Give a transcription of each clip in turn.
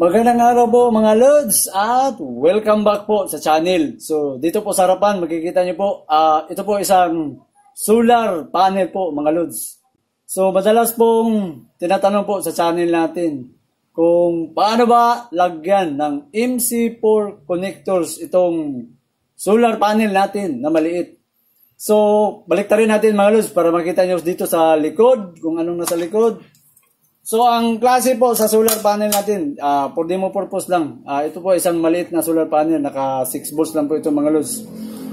Magandang araw po mga Lods at welcome back po sa channel. So dito po sa harapan makikita niyo po ito po isang solar panel po mga Lods. So madalas pong tinatanong po sa channel natin kung paano ba lagyan ng MC4 connectors itong solar panel natin na maliit. So baliktarin natin mga Lods para makita niyo dito sa likod kung anong nasa likod. So, ang klase po sa solar panel natin, for demo purpose lang. Ito po isang maliit na solar panel, naka 6 volts lang po ito mga Lods.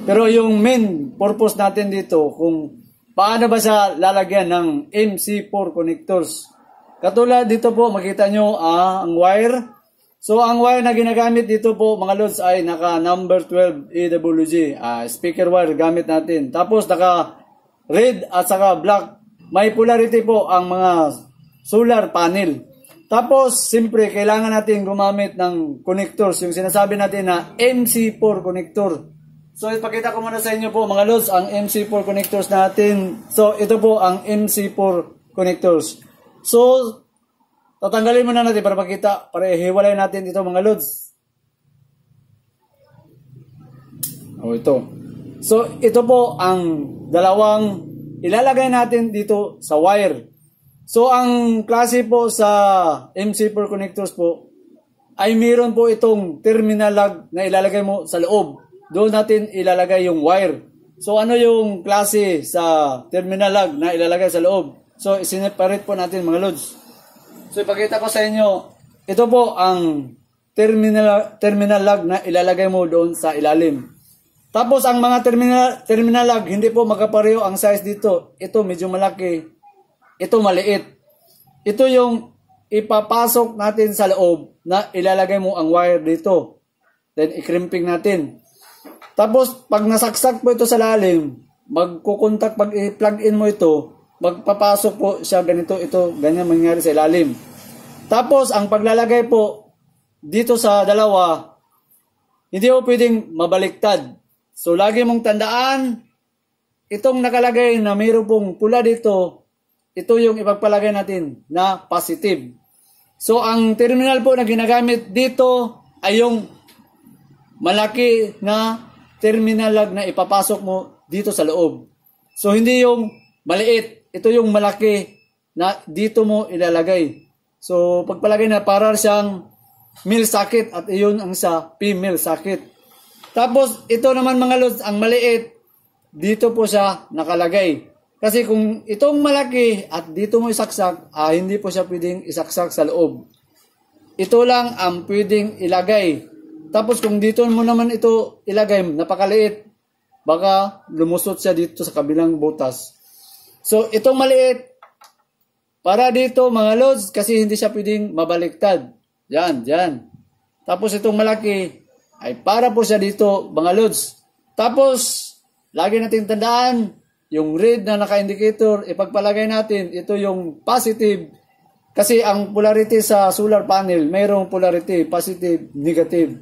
Pero yung main purpose natin dito, kung paano ba siya lalagyan ng MC4 connectors. Katulad dito po, makita nyo ang wire. So, ang wire na ginagamit dito po mga Lods ay naka number 12 AWG. Speaker wire gamit natin. Tapos, naka red at saka black. May polarity po ang mga solar panel. Tapos, siyempre, kailangan natin gumamit ng connectors. Yung sinasabi natin na MC4 connector. So, ipakita ko muna sa inyo po mga Lods, ang MC4 connectors natin. So, ito po ang MC4 connectors. So, tatanggalin muna natin para makita, para ihiwalay natin ito mga Lods. Ito. So, ito po ang dalawang ilalagay natin dito sa wire. So, ang klase po sa MC4 connectors po ay mayroon po itong terminal lug na ilalagay mo sa loob. Doon natin ilalagay yung wire. So, ano yung klase sa terminal lug na ilalagay sa loob? So, isineparate po natin mga Lods. So, ipakita ko sa inyo, ito po ang terminal lug na ilalagay mo doon sa ilalim. Tapos, ang mga terminal lug, hindi po magkapareho ang size dito. Ito medyo malaki. Ito maliit. Ito yung ipapasok natin sa loob na ilalagay mo ang wire dito. Then, i-crimping natin. Tapos, pag nasaksak po ito sa lalim, magkukontak, pag i-plug in mo ito, magpapasok po siya ganito, ito, ganyan mangyari sa ilalim. Tapos, ang paglalagay po dito sa dalawa, hindi po pwedeng mabaliktad. So, lagi mong tandaan, itong nakalagay na mayroon pong pula dito, ito yung ipagpalagay natin na positive. So, ang terminal po na ginagamit dito ay yung malaki na terminal lug na ipapasok mo dito sa loob. So, hindi yung maliit. Ito yung malaki na dito mo ilalagay. So, pagpalagay na para siyang male socket at iyon ang sa female socket. Tapos, ito naman mga Lods, ang maliit, dito po siya nakalagay. Kasi kung itong malaki at dito mo isaksak, hindi po siya pwedeng isaksak sa loob. Ito lang ang pwedeng ilagay. Tapos kung dito mo naman ito ilagay, napakaliit, baka lumusot siya dito sa kabilang butas. So itong maliit, para dito mga Lods, kasi hindi siya pwedeng mabaliktad. Yan, yan. Tapos itong malaki, ay para po siya dito mga Lods. Tapos, lagi natin tandaan, yung red na naka-indicator, ipagpalagay natin, ito yung positive. Kasi ang polarity sa solar panel, mayroong polarity, positive, negative.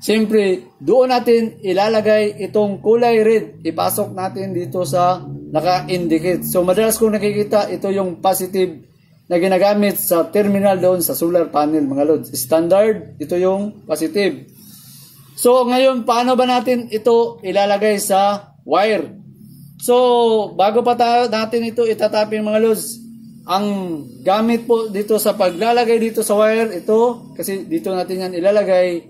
Siyempre, doon natin ilalagay itong kulay red, ipasok natin dito sa naka-indicate. So, madalas kong nakikita, ito yung positive na ginagamit sa terminal doon sa solar panel, mga Lods. Standard, ito yung positive. So, ngayon, paano ba natin ito ilalagay sa wire? So, bago pa natin ito itatapin mga Lods, ang gamit po dito sa paglalagay dito sa wire, ito, kasi dito natin yan ilalagay,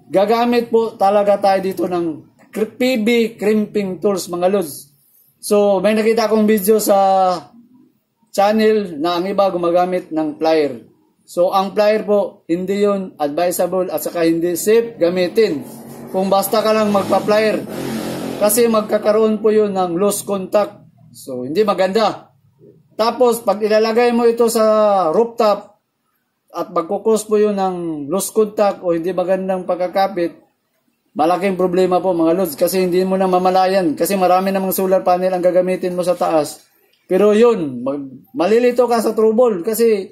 gagamit po talaga tayo dito ng PB crimping tools mga Lods. So, may nakita akong video sa channel na ang iba gumagamit ng plier. So, ang plier po, hindi yun advisable at saka hindi safe gamitin. Kung basta ka lang magpa-plier, kasi magkakaroon po yun ng loose contact. So, hindi maganda. Tapos, pag ilalagay mo ito sa rooftop at magkukos po yun ng loose contact o hindi magandang pagkakapit, malaking problema po mga Lods kasi hindi mo na mamalayan. Kasi marami namang solar panel ang gagamitin mo sa taas. Pero yun, malilito ka sa trouble kasi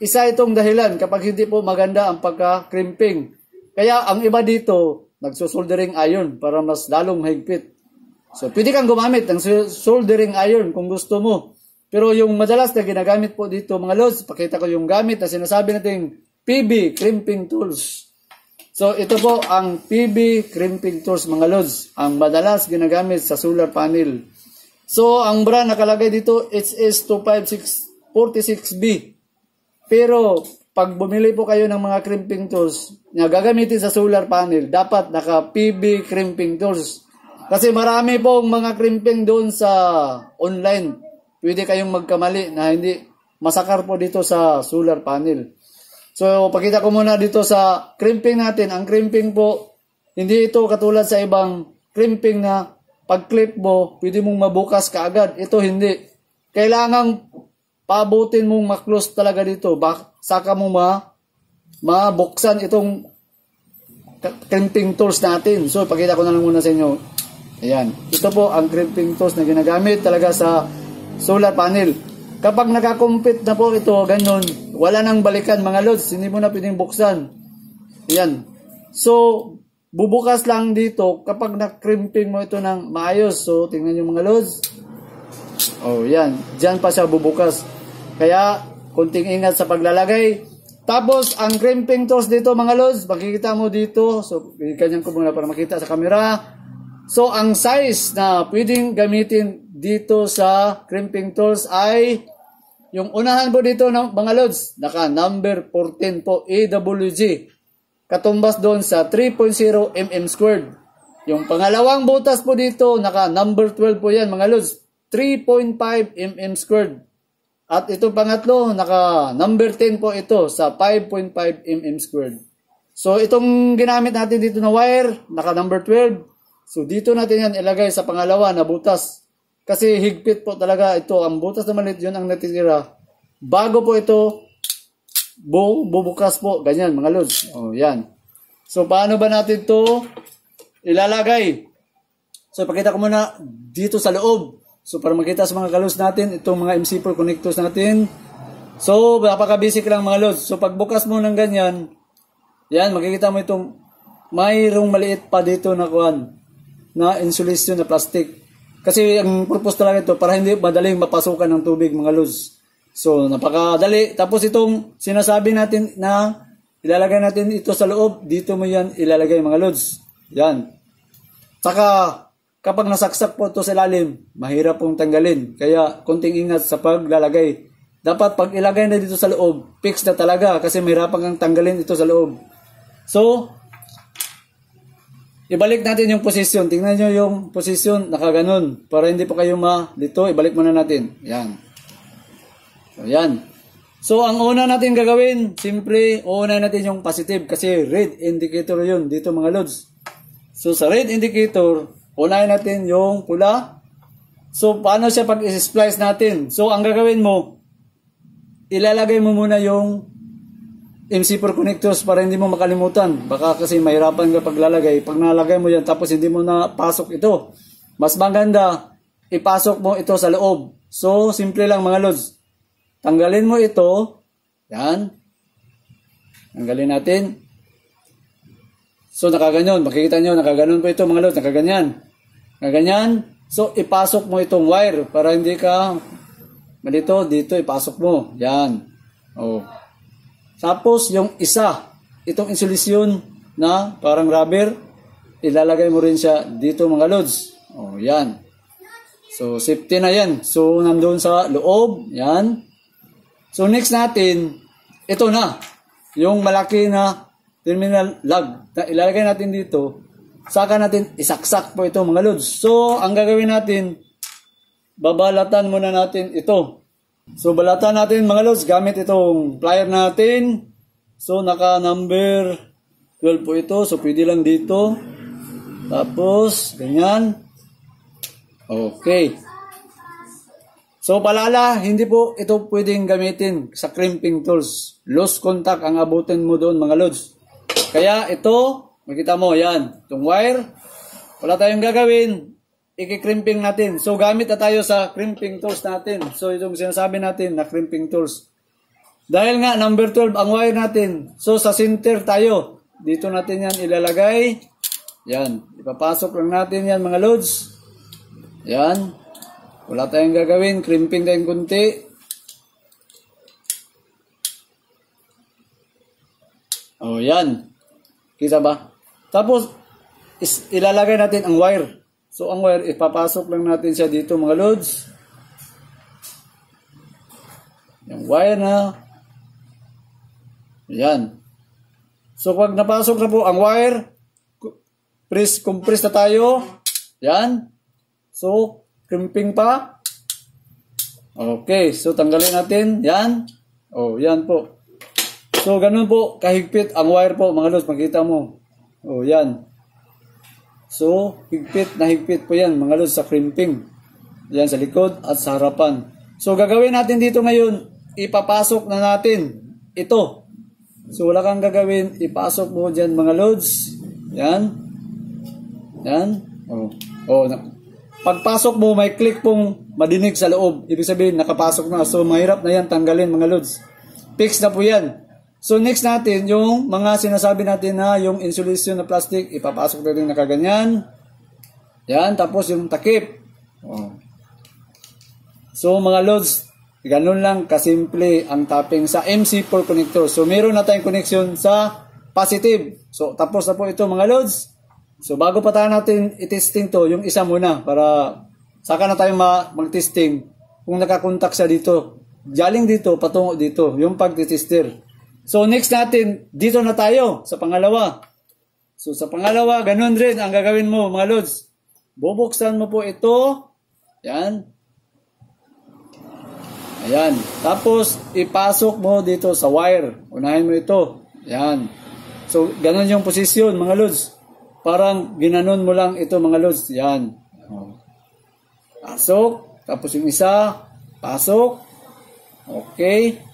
isa itong dahilan kapag hindi po maganda ang pagka-crimping. Kaya ang iba dito, nagsusoldering iron para mas lalong mahigpit. So, pwede kang gumamit ng soldering iron kung gusto mo. Pero yung madalas na ginagamit po dito mga Lods, pakita ko yung gamit na sinasabi natin PB Crimping Tools. So ito po ang PB Crimping Tools mga lods, ang madalas ginagamit sa solar panel. So ang brand nakalagay dito HS25646B. Pero pag bumili po kayo ng mga crimping tools na gagamitin sa solar panel, dapat naka PB Crimping Tools. Kasi marami pong mga crimping doon sa online. Pwede kayong magkamali na hindi masakar po dito sa solar panel. So, pakita ko muna dito sa crimping natin. Ang crimping po, hindi ito katulad sa ibang crimping na pag-clip mo, pwede mong mabukas kaagad. Ito hindi. Kailangang paabutin mong maklose talaga dito. Saka mo mabuksan itong crimping tools natin. So, pakita ko na lang muna sa inyo. Ayan. Ito po ang crimping tools na ginagamit talaga sa solar panel. Kapag nakakumpit na po ito, ganyan, wala nang balikan mga lods. Hindi mo na pwedeng buksan. Ayan. So, bubukas lang dito kapag na-crimping mo ito ng maayos. So, tingnan nyo mga lods. Oh, yan. Diyan pa siya bubukas. Kaya, kunting ingat sa paglalagay. Tapos, ang crimping tools dito mga lods, makikita mo dito. So, ganyan ko muna para makita sa camera. So, ang size na pwedeng gamitin dito sa crimping tools ay yung unahan po dito ng mga lods, naka number 14 po, AWG. Katumbas doon sa 3.0 mm squared. Yung pangalawang butas po dito, naka number 12 po yan mga lods, 3.5 mm squared. At itong pangatlo, naka number 10 po ito sa 5.5 mm squared. So, itong ginamit natin dito na wire, naka number 12. So, dito natin yan ilagay sa pangalawa na butas. Kasi higpit po talaga ito. Ang butas na maliit, yun ang natitira. Bago po ito, bubukas po. Ganyan, mga lods. O, yan. So, paano ba natin ito ilalagay? So, pakita ko muna dito sa loob. So, para makita sa mga kalos natin, itong mga MC4 connectors natin. So, napaka-basic lang mga lods. So, pagbukas mo ng ganyan, yan, makikita mo itong mayroong maliit pa dito na kuhan, na insulation na plastic. Kasi ang purpose talaga ito para hindi madaling mapasukan ng tubig mga lods. So napakadali. Tapos itong sinasabi natin na ilalagay natin ito sa loob, dito mo yan ilalagay mga lods. Yan. Saka kapag nasaksak po ito sa ilalim, mahirap pong tanggalin. Kaya konting ingat sa paglalagay. Dapat pag ilagay na dito sa loob, fix na talaga kasi mahirapan kang tanggalin ito sa loob. So, ibalik natin yung posisyon. Tingnan nyo yung posisyon, nakaganon. Para hindi po kayo dito, ibalik muna natin. Yan. So, yan. So, ang una natin gagawin, simply, una natin yung positive. Kasi red indicator yun dito mga lods. So, sa red indicator, unahin natin yung pula. So, paano siya pag-splice natin? So, ang gagawin mo, ilalagay mo muna yung MC4 connectors para hindi mo makalimutan. Baka kasi mahirapan ka paglalagay. Pag nalagay mo yan tapos hindi mo na pasok ito. Mas maganda, ipasok mo ito sa loob. So, simple lang mga lods. Tanggalin mo ito. Yan. Tanggalin natin. So, nakaganyan. Makikita nyo, nakaganon po ito mga lods. Nakaganyan. Nakaganyan. So, ipasok mo itong wire para hindi ka dito ipasok mo. Yan. Oh. Tapos, yung isa, itong insulisyon na parang rubber, ilalagay mo rin siya dito mga lods. O, yan. So, safety na yan. So, nandun sa loob. Yan. So, next natin, ito na. Yung malaki na terminal lug na ilalagay natin dito. Saka natin isaksak po ito mga lods. So, ang gagawin natin, babalatan muna natin ito. So, balatan natin mga lods gamit itong plier natin. So, naka number 12 po ito. So, pwede lang dito. Tapos, ganyan. Okay. So, palala, hindi po ito pwedeng gamitin sa crimping tools. Loose contact ang abutin mo doon mga lods. Kaya ito, makita mo, yan. Itong wire, wala tayong gagawin. I-crimping natin. So, gamit na tayo sa crimping tools natin. So, itong sinasabi natin na crimping tools. Dahil nga, number 12 ang wire natin. So, sa center tayo. Dito natin yan ilalagay. Yan. Ipapasok lang natin yan mga loads. Yan. Wala tayong gagawin. Crimping tayong kunti. O, yan. Kita ba? Tapos, ilalagay natin ang wire. So, ang wire, ipapasok lang natin siya dito mga lods. Yung wire na. Yan. So, pag napasok na po ang wire, compress na tayo. Yan. So, crimping pa. Okay. So, tanggalin natin. Yan. O, yan po. So, ganun po, kahigpit ang wire po, mga lods, makita mo. O, yan. So, higpit na higpit po yan, mga lods, sa crimping. Yan, sa likod at sa harapan. So, gagawin natin dito ngayon, ipapasok na natin ito. So, wala kang gagawin, ipasok mo dyan, mga lods. Yan. Yan. O, pagpasok mo, may click pong madinig sa loob. Ibig sabihin, nakapasok na. So, mahirap na yan, tanggalin, mga lods. Fix na po yan. So, next natin, yung mga sinasabi natin na yung insulation na plastic, ipapasok natin na kaganyan. Yan, tapos yung takip. Oh. So, mga lods, ganun lang kasimple ang tapping sa MC4 connector. So, meron na tayong connection sa positive. So, tapos na po ito, mga lods. So, bago pa tayo natin i-testing to, yung isa muna, para saka na tayo mag-testing kung nakakontak siya dito. Galing dito, patungo dito, yung pag-tester. So, next natin, dito na tayo sa pangalawa. So, sa pangalawa, ganun rin ang gagawin mo, mga lods. Bubuksan mo po ito. Yan. Ayan. Tapos, ipasok mo dito sa wire. Unahin mo ito. Yan. So, ganun yung posisyon, mga lods. Parang ginanon mo lang ito, mga lods. Yan. Pasok. Tapos yung isa, pasok. Okay.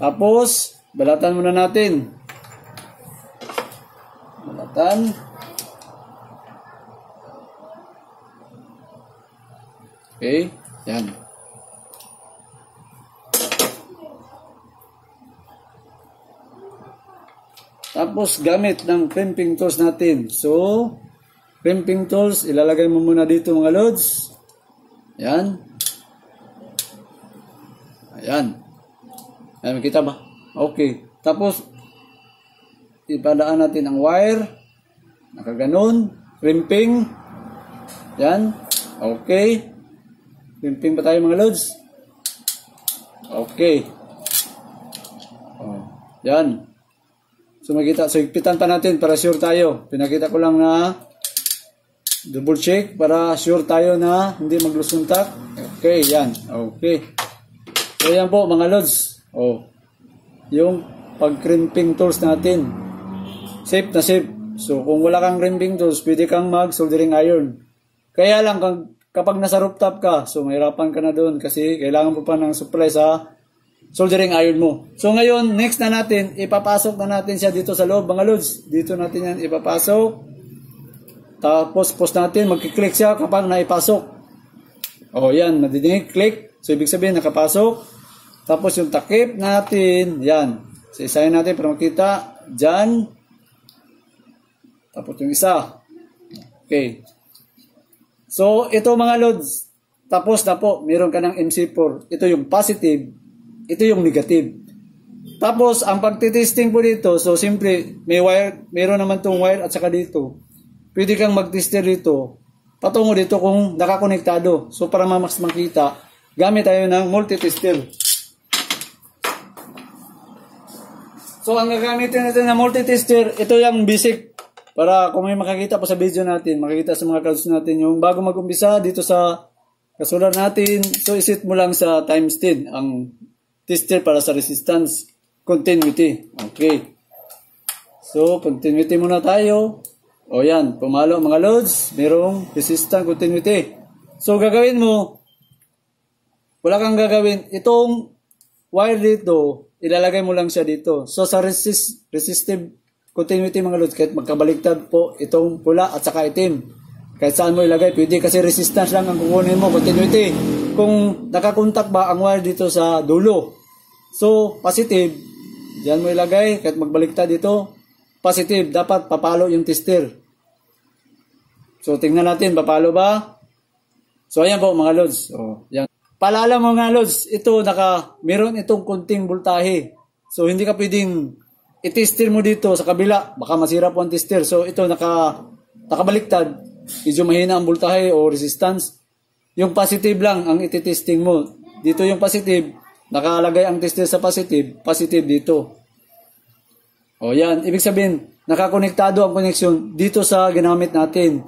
Tapos, balatan muna natin. Balatan. Okay. Yan. Tapos, gamit ng crimping tools natin. So, crimping tools, ilalagay mo muna dito, mga lods. Yan. Ayan. Ayan, makita ba? Okay. Tapos, ipadaan natin ang wire. Nakaganon. Crimping. Yan. Okay. Crimping pa tayo, mga lods. Okay. Oh. Yan. So, makita. So, higpitan pa natin para sure tayo. Pinakita ko lang na double check para sure tayo na hindi maglusuntak. Okay. Yan. Okay. So, yan po, mga lods. Oh. Yung pag-crimping tools natin. Safe na safe. So, kung wala kang crimping tools, pwede kang mag-soldering iron. Kaya lang, kapag nasa rooftop ka, so mahirapan ka na doon kasi kailangan mo pa ng supply sa soldering iron mo. So, ngayon, next na natin, ipapasok na natin siya dito sa loob, mga lods. Dito natin yan ipapasok. Tapos, post natin, magkiklik siya kapag naipasok. O, yan, madidinig, click. So, ibig sabihin, nakapasok. Tapos yung takip natin, yan. So, isahin natin para makita. Diyan. Tapos yung isa. Okay. So, ito mga lods. Tapos na po, meron ka ng MC4. Ito yung positive. Ito yung negative. Tapos, ang pagtitesting po dito, so simple, may wire, meron naman tong wire at saka dito. Pwede kang mag-tester dito. Patungo dito kung nakakonektado. So, para mas makita, gamit tayo ng multi-tester. So, ang gagamitin natin na multi-tester, ito yung basic. Para kung may makakita pa sa video natin, makikita sa mga cards natin, yung bago mag-umpisa dito sa kasulat natin, so isit mo lang sa times 10 ang tester para sa resistance continuity. Okay. So, continuity muna tayo. O yan, pumalo mga loads, merong resistance continuity. So, gagawin mo, wala kang gagawin, itong wire dito, ilalagay mo lang siya dito. So, sa resistive continuity mga loads, kahit magkabaliktad po itong pula at saka itim. Kahit saan mo ilagay, pwede kasi resistance lang ang kukunin mo, continuity. Kung nakakontak ba ang wire dito sa dulo. So, positive, diyan mo ilagay, kahit magbaliktad dito, positive, dapat papalo yung tester. So, tingnan natin, papalo ba? So, ayan po mga loads. So, yan. Paalala mo mga loads, ito meron itong kunting voltahe. So, hindi ka pwedeng i-tester mo dito sa kabila, baka masira po ang tester. So ito nakabaliktad, medyo mahina ang voltahe o resistance. Yung positive lang ang iti-testing mo. Dito yung positive, nakalagay ang tester sa positive, positive dito. O yan, ibig sabihin, nakakonektado ang connection dito sa ginamit natin.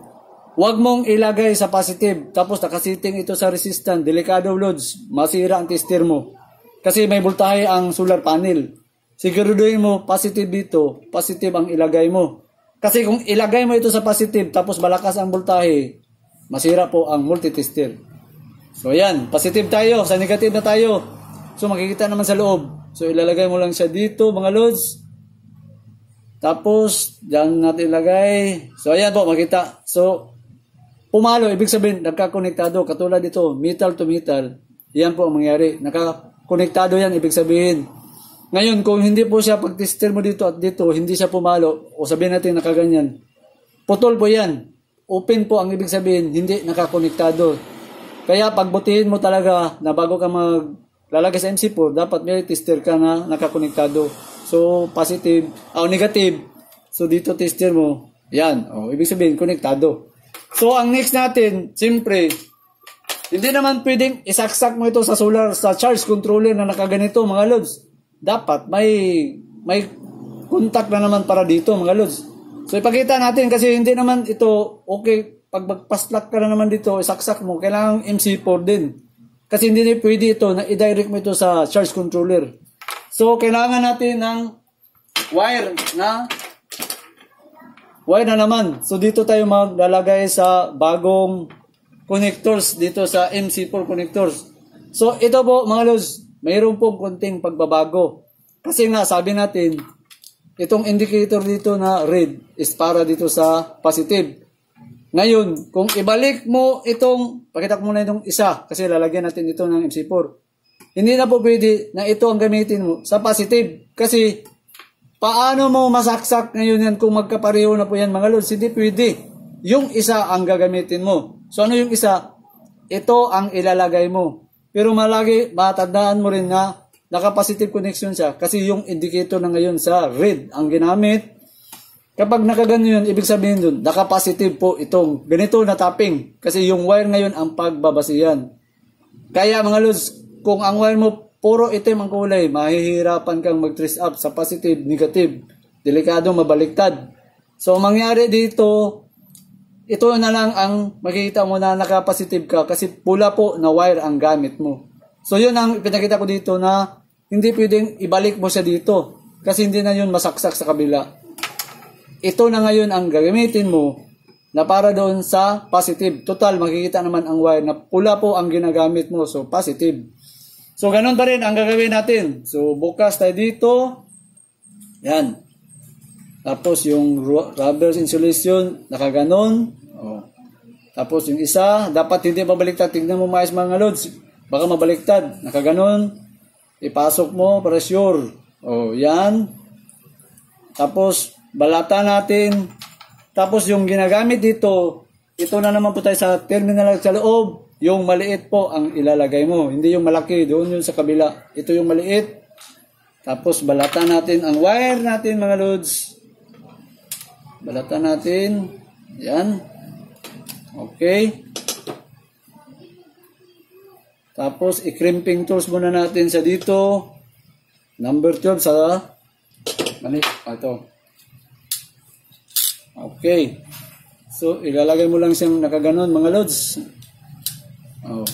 Huwag mong ilagay sa positive, tapos nakasiting ito sa resistance, delikado loads, masira ang tester mo. Kasi may voltahe ang solar panel. Siguraduhin mo, positive dito, positive ang ilagay mo. Kasi kung ilagay mo ito sa positive, tapos malakas ang voltahe, masira po ang multitester. So yan, positive tayo, sa negative na tayo. So makikita naman sa loob. So ilalagay mo lang siya dito mga loads. Tapos, dyan natin ilagay. So ayan po, makita. So, pumalo, ibig sabihin, nagkakonektado. Katulad dito, metal to metal. Yan po ang mangyari. Nakakonektado yan, ibig sabihin. Ngayon, kung hindi po siya, pag-tester mo dito at dito, hindi siya pumalo, o sabihin natin nakaganyan, putol po yan. Open po ang ibig sabihin, hindi nakakonektado. Kaya pagbutihin mo talaga na bago ka maglalagay sa MC4, dapat may tester ka na nakakonektado. So, positive, o negative. So, dito tester mo. Yan. O, ibig sabihin, konektado. So, ang next natin, siyempre, hindi naman pwedeng isaksak mo ito sa solar, sa charge controller na nakaganito, mga loads. Dapat may contact na naman para dito, mga loads. So, ipakita natin kasi hindi naman ito, okay, pag magpaslak ka na naman dito, isaksak mo, kailangan MC4 din. Kasi hindi na pwede ito na i-direct mo ito sa charge controller. So, kailangan natin ng wire na naman. So, dito tayo maglalagay sa bagong connectors dito sa MC4 connectors. So, ito po mga lods, mayroon po konting pagbabago. Kasi nga, sabi natin, itong indicator dito na red is para dito sa positive. Ngayon, kung ibalik mo itong, pakita ko muna itong isa, kasi lalagyan natin ito ng MC4. Hindi na po pwede na ito ang gamitin mo sa positive. Kasi, paano mo masaksak ngayon yan kung magkapareho na po yan mga lods? Hindi pwede. Yung isa ang gagamitin mo. So, ano yung isa? Ito ang ilalagay mo. Pero matandaan mo rin na naka-positive connection siya kasi yung indicator na ngayon sa red ang ginamit. Kapag nakaganyan yun, ibig sabihin dun, naka-positive po itong ganito na tapping. Kasi yung wire ngayon ang pagbabasihan. Kaya mga lods, kung ang wire mo puro itim ang kulay, mahihirapan kang mag-trace up sa positive, negative, delikado, mabaliktad. So, mangyari dito, ito na lang ang makikita mo na naka-positive ka kasi pula po na wire ang gamit mo. So, yun ang pinakita ko dito na hindi pwedeng ibalik mo siya dito kasi hindi na yun masaksak sa kabila. Ito na ngayon ang gagamitin mo na para doon sa positive. Total, makikita naman ang wire na pula po ang ginagamit mo. So, positive. So, ganun pa rin ang gagawin natin. So, bukas tayo dito. Yan. Tapos, yung rubber insulation, nakaganon. Oh. Tapos, yung isa, dapat hindi mabaliktad. Tignan mo maayos mga loads. Baka mabaliktad. Nakaganon. Ipasok mo para sure. Oh, yan. Tapos, balata natin. Tapos, yung ginagamit dito, ito na naman po tayo sa terminal sa loob. Yung maliit po ang ilalagay mo. Hindi yung malaki. Doon yun sa kabila. Ito yung maliit. Tapos, balata natin ang wire natin mga loads. Balata natin. Yan. Okay. Tapos, i-crimping tools muna natin sa dito. Number 12 sa ito. Okay. So, ilalagay mo lang siyang nakaganon mga loads. Oh.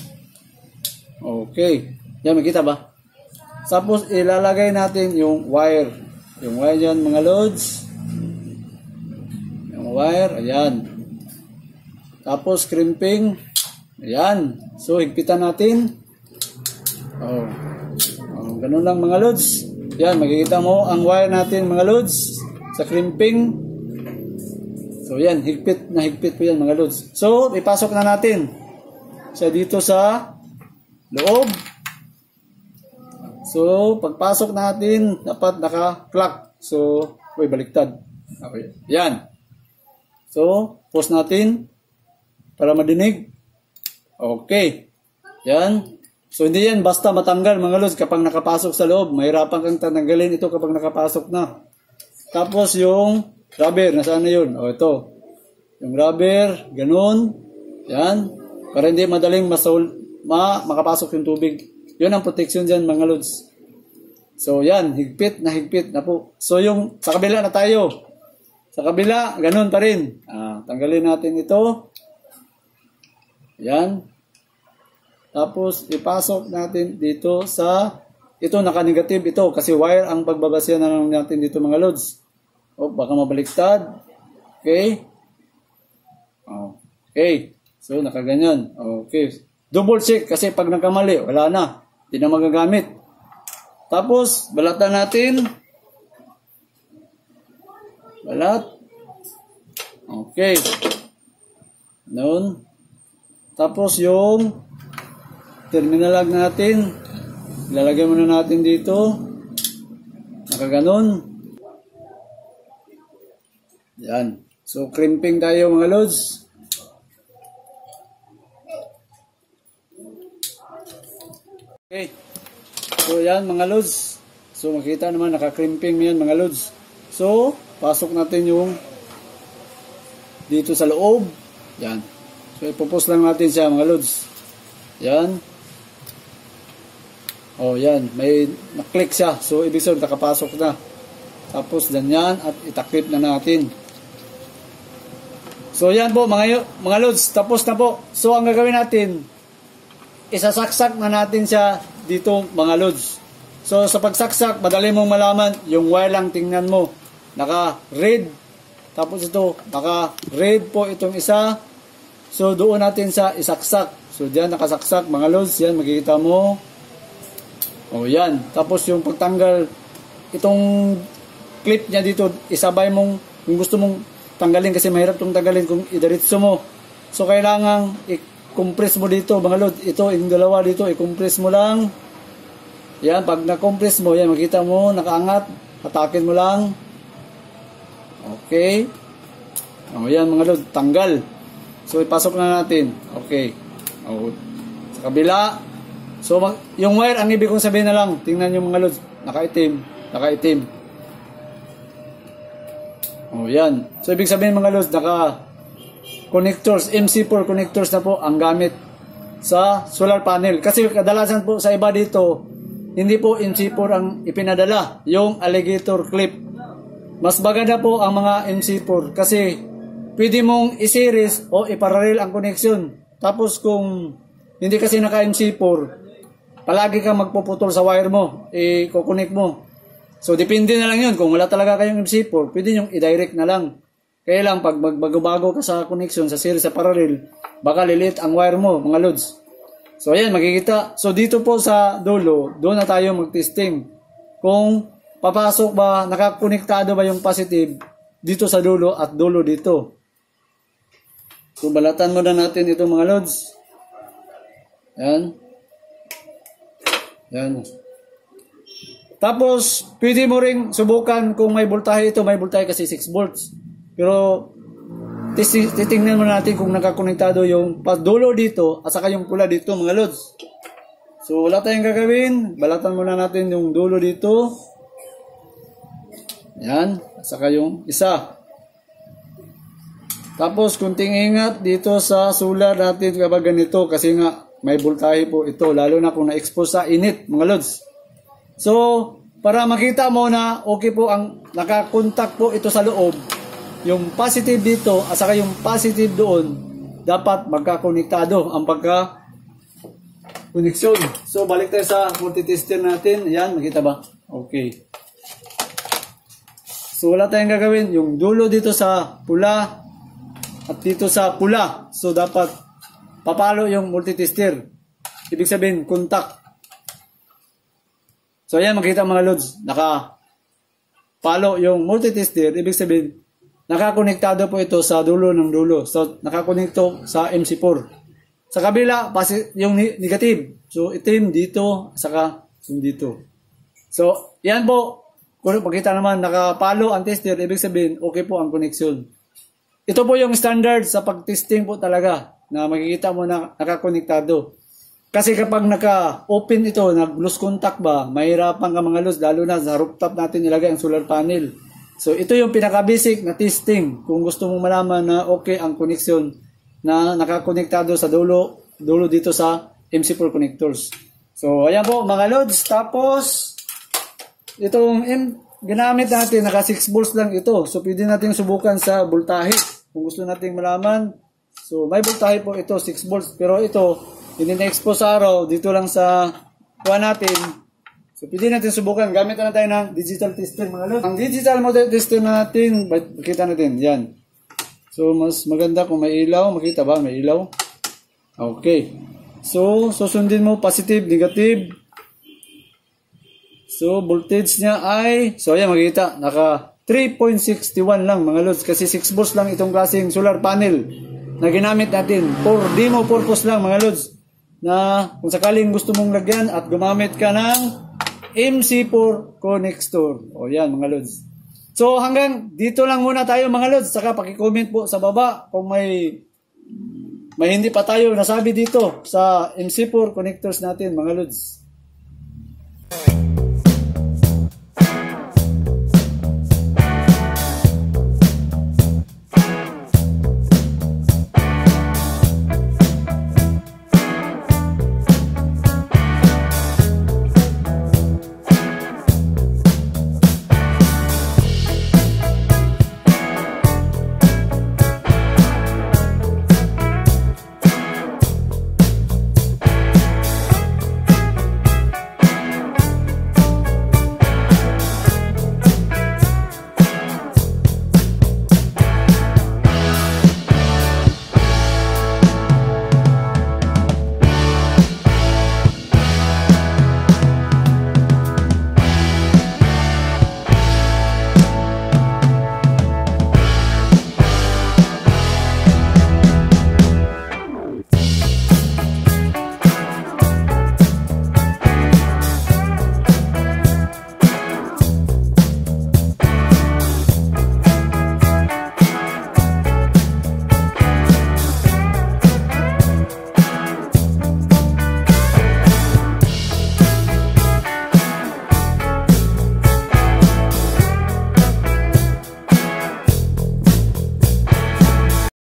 Okay. Yan, makita ba? Tapos, ilalagay natin yung wire. Yung wire yan mga loads. Wire, ayan. Tapos, crimping. Ayan. So, higpitan natin. Oh. Ganun lang mga loads. Ayan, makikita mo ang wire natin mga loads sa crimping. So, ayan. Higpit na higpit po yan mga loads. So, ipasok na natin siya dito sa loob. So, pagpasok natin, dapat naka-clock. So, baliktad. Okay. Ayan. So, pause natin para madinig. Okay. Yan. So, hindi yan basta matanggal mga lods kapag nakapasok sa loob. Mahirapan kang tanggalin ito kapag nakapasok na. Tapos yung rubber, nasaan na yun? O ito. Yung rubber, ganun. Yan. Para hindi madaling makapasok yung tubig. Yun ang protection dyan mga lods. So yan, higpit na po. So yung sa kabila na tayo. Sa kabila, ganun pa rin. Tanggalin natin ito. Yan. Tapos ipasok natin dito sa, ito naka-negative ito kasi wire ang pagbabasya na lang natin dito mga lods. O baka mabaliktad. Okay. Okay. So nakaganyan. Okay. Double check kasi pag nagkamali, wala na. Hindi na magagamit. Tapos balatan natin. Balat. Okay. Noon. Tapos yung terminal lag natin, ilalagay muna natin dito. Nakaganon. Yan. So, crimping tayo mga lods. Okay. So, yan mga lods. So, makita naman naka-crimping yan mga lods. So, pasok natin yung dito sa loob. Yan. So, ipupus lang natin siya mga lods. Yan. Oh, yan. May na-click siya. So, ibig sabihin nakapasok na. Tapos, ganyan at itakip na natin. So, yan po mga lods. Tapos na po. So, ang gagawin natin, isasaksak na natin siya dito mga lods. So, sa pagsaksak, madali mong malaman yung wire lang tingnan mo. Naka-red. Tapos ito, naka-red po itong isa. So, doon natin sa isaksak. So, diyan nakasaksak mga lods. Yan, makikita mo. O, yan. Tapos yung pagtanggal, itong clip niya dito, isabay mong, kung gusto mong tanggalin kasi mahirap itong tanggalin kung idiretso mo. So, kailangan i-compress mo dito mga lods. Ito, yung dalawa dito, i-compress mo lang. Yan, pag na-compress mo, yan, makita mo, nakaangat. Hatakin mo lang. Okay. O, yan mga lods, tanggal. So, ipasok na natin. Okay. O, sa kabila. So, yung wire, ang ibig kong sabihin na lang, tingnan yung mga lods, nakaitim. O, yan. So, ibig sabihin mga lods, naka-connectors, MC4 connectors na po ang gamit sa solar panel. Kasi kadalasan po sa iba dito, hindi po MC4 ang ipinadala, yung alligator clip. Mas maganda po ang mga MC4 kasi pwede mong i-series o iparallel ang connection. Tapos kung hindi kasi naka MC4, palagi kang magpuputol sa wire mo, i-connect mo. So depende na lang yun. Kung wala talaga kayong MC4, pwede nyo i-direct na lang. Kaya lang pag magbago-bago ka sa connection, sa series, sa parallel, baka lilit ang wire mo, mga lods. So ayan, makikita. So dito po sa dulo, doon na tayo mag-testing. Kung papasok ba, nakakonektado ba yung positive dito sa dulo at dulo dito. So balatan mo na natin ito mga lods. Yan. Yan. Tapos, pwede mo ring subukan kung may voltahe ito. May voltahe kasi 6 volts. Pero, titingnan mo natin kung nakakonektado yung dulo dito at saka yung pula dito mga lods. So, wala tayong gagawin. Balatan muna natin yung dulo dito. Yan. At saka yung isa. Tapos, kunting ingat dito sa solar natin kapag ganito. Kasi nga, may voltahe po ito. Lalo na kung na-expose sa init mga lods. So, para makita mo na okay po ang nakakontak po ito sa loob. Yung positive dito at saka yung positive doon, dapat magkakonektado ang pagka-koneksyon. So, balik tayo sa multitester natin. Ayan, makita ba? Okay. So, wala tayong gagawin. Yung dulo dito sa pula at dito sa pula. So, dapat papalo yung multitester. Ibig sabihin, kontak. So, ayan, makita mga lods, naka-follow yung multitester. Ibig sabihin, nakakonektado po ito sa dulo ng dulo. So, nakakonekto sa MC4. Sa kabila, yung negative. So, itim dito, saka yung dito. So, yan po. Kung makita naman, naka-follow ang tester. Ibig sabihin, okay po ang connection. Ito po yung standard sa pag-testing po talaga na makikita mo na nakakonektado. Kasi kapag naka-open ito, nag-lose contact ba, mahirapan ka mga lods, lalo na sa rooftop natin nilagay ang solar panel. So ito yung pinaka-basic na testing kung gusto mong malaman na okay ang connection na nakakonektado sa dulo dito sa MC4 connectors. So ayan po mga lods, tapos itong ginamit natin naka 6 volts lang ito. So pwede natin subukan sa voltahe kung gusto nating malaman. So may voltahe po ito 6 volts, pero ito hindi na-expose sa araw dito lang sa kuha natin. So, pwede natin subukan. Gamit na tayo ng digital tester, mga lods. Ang digital model tester natin, makita natin, yan. So, mas maganda kung may ilaw. Makita ba? May ilaw. Okay. So, susundin mo positive, negative. So, voltage niya ay, so, ayan, makita. Naka 3.61 lang, mga lods. Kasi 6 volts lang itong klaseng solar panel na ginamit natin. For demo purpose lang, mga lods. Na kung sakaling gusto mong lagyan at gumamit ka ng MC4 connector. O yan mga lods. So hanggang dito lang muna tayo mga lods. Saka paki-comment po sa baba kung may hindi pa tayo nasabi dito sa MC4 connectors natin mga lods.